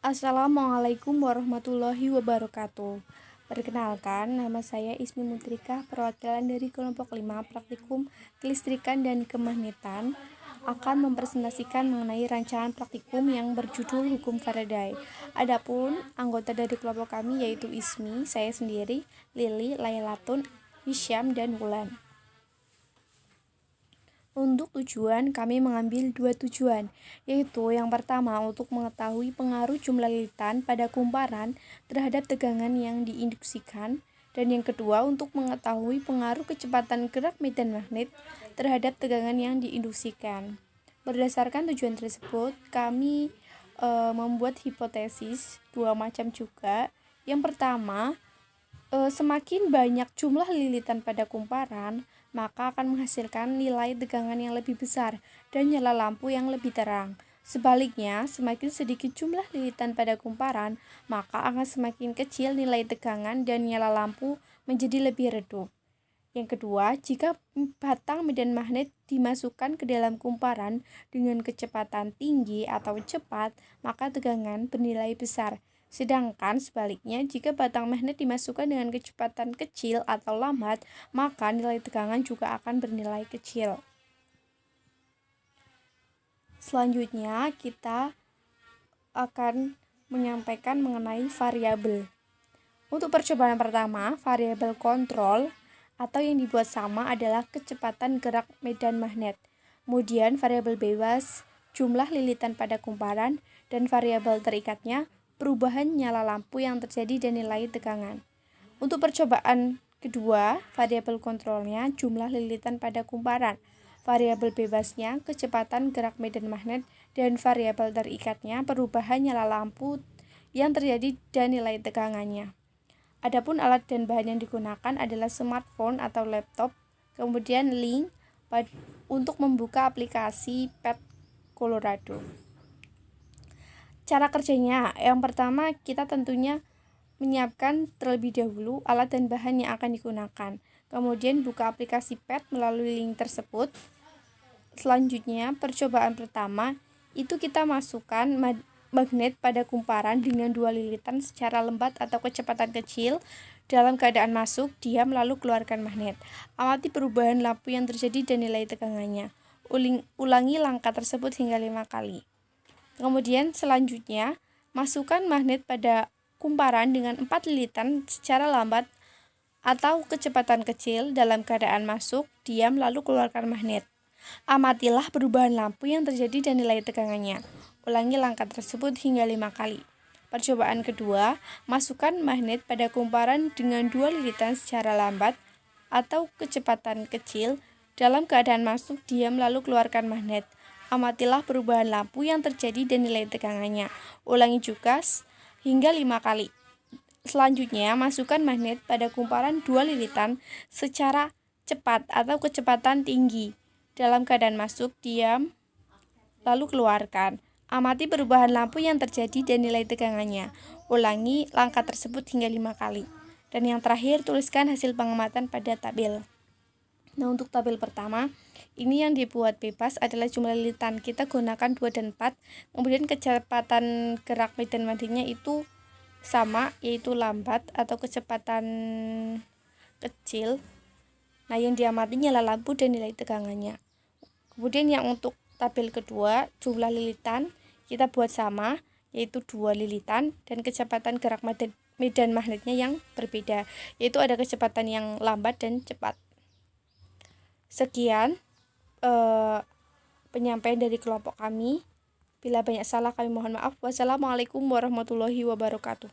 Assalamualaikum warahmatullahi wabarakatuh. Perkenalkan, nama saya Ismi Mutrika, perwakilan dari kelompok 5 Praktikum Kelistrikan dan Kemagnetan akan mempresentasikan mengenai rancangan praktikum yang berjudul Hukum Faraday. Adapun anggota dari kelompok kami yaitu Ismi, saya sendiri, Lili, Lailatun, Hisyam, dan Wulan. Untuk tujuan, kami mengambil dua tujuan, yaitu yang pertama untuk mengetahui pengaruh jumlah lilitan pada kumparan terhadap tegangan yang diinduksikan, dan yang kedua untuk mengetahui pengaruh kecepatan gerak medan magnet terhadap tegangan yang diinduksikan. Berdasarkan tujuan tersebut, kami membuat hipotesis dua macam juga. Yang pertama, semakin banyak jumlah lilitan pada kumparan, maka akan menghasilkan nilai tegangan yang lebih besar dan nyala lampu yang lebih terang. Sebaliknya, semakin sedikit jumlah lilitan pada kumparan, maka akan semakin kecil nilai tegangan dan nyala lampu menjadi lebih redup. Yang kedua, jika batang medan magnet dimasukkan ke dalam kumparan dengan kecepatan tinggi atau cepat, maka tegangan bernilai besar. Sedangkan sebaliknya, jika batang magnet dimasukkan dengan kecepatan kecil atau lambat, maka nilai tegangan juga akan bernilai kecil. Selanjutnya, kita akan menyampaikan mengenai variabel. Untuk percobaan pertama, variabel kontrol atau yang dibuat sama adalah kecepatan gerak medan magnet. Kemudian variabel bebas, jumlah lilitan pada kumparan, dan variabel terikatnya perubahan nyala lampu yang terjadi dan nilai tegangan. Untuk percobaan kedua, variabel kontrolnya jumlah lilitan pada kumparan, variabel bebasnya kecepatan gerak medan magnet, dan variabel terikatnya perubahan nyala lampu yang terjadi dan nilai tegangannya. Adapun alat dan bahan yang digunakan adalah smartphone atau laptop, kemudian link untuk membuka aplikasi Pet Colorado. Cara kerjanya, yang pertama kita tentunya menyiapkan terlebih dahulu alat dan bahan yang akan digunakan. Kemudian buka aplikasi PET melalui link tersebut. Selanjutnya, percobaan pertama itu kita masukkan magnet pada kumparan dengan dua lilitan secara lembat atau kecepatan kecil. Dalam keadaan masuk, diam lalu keluarkan magnet. Amati perubahan lampu yang terjadi dan nilai tegangannya. Ulangi langkah tersebut hingga 5 kali. Kemudian selanjutnya, masukkan magnet pada kumparan dengan 4 lilitan secara lambat atau kecepatan kecil. Dalam keadaan masuk, diam lalu keluarkan magnet. Amatilah perubahan lampu yang terjadi dan nilai tegangannya. Ulangi langkah tersebut hingga 5 kali. Percobaan kedua, masukkan magnet pada kumparan dengan 2 lilitan secara lambat atau kecepatan kecil. Dalam keadaan masuk, diam lalu keluarkan magnet. Amatilah perubahan lampu yang terjadi dan nilai tegangannya. Ulangi juga hingga 5 kali. Selanjutnya, masukkan magnet pada kumparan 2 lilitan secara cepat atau kecepatan tinggi. Dalam keadaan masuk, diam, lalu keluarkan. Amati perubahan lampu yang terjadi dan nilai tegangannya. Ulangi langkah tersebut hingga 5 kali. Dan yang terakhir, tuliskan hasil pengamatan pada tabel. Nah, untuk tabel pertama, ini yang dibuat bebas adalah jumlah lilitan. Kita gunakan 2 dan 4. Kemudian kecepatan gerak medan magnetnya itu sama, yaitu lambat atau kecepatan kecil. Nah, yang diamati nyala lampu dan nilai tegangannya. Kemudian yang untuk tabel kedua, jumlah lilitan kita buat sama, yaitu 2 lilitan, dan kecepatan gerak medan magnetnya yang berbeda, yaitu ada kecepatan yang lambat dan cepat. Sekian penyampaian dari kelompok kami. Bila banyak salah kami mohon maaf. Wassalamualaikum warahmatullahi wabarakatuh.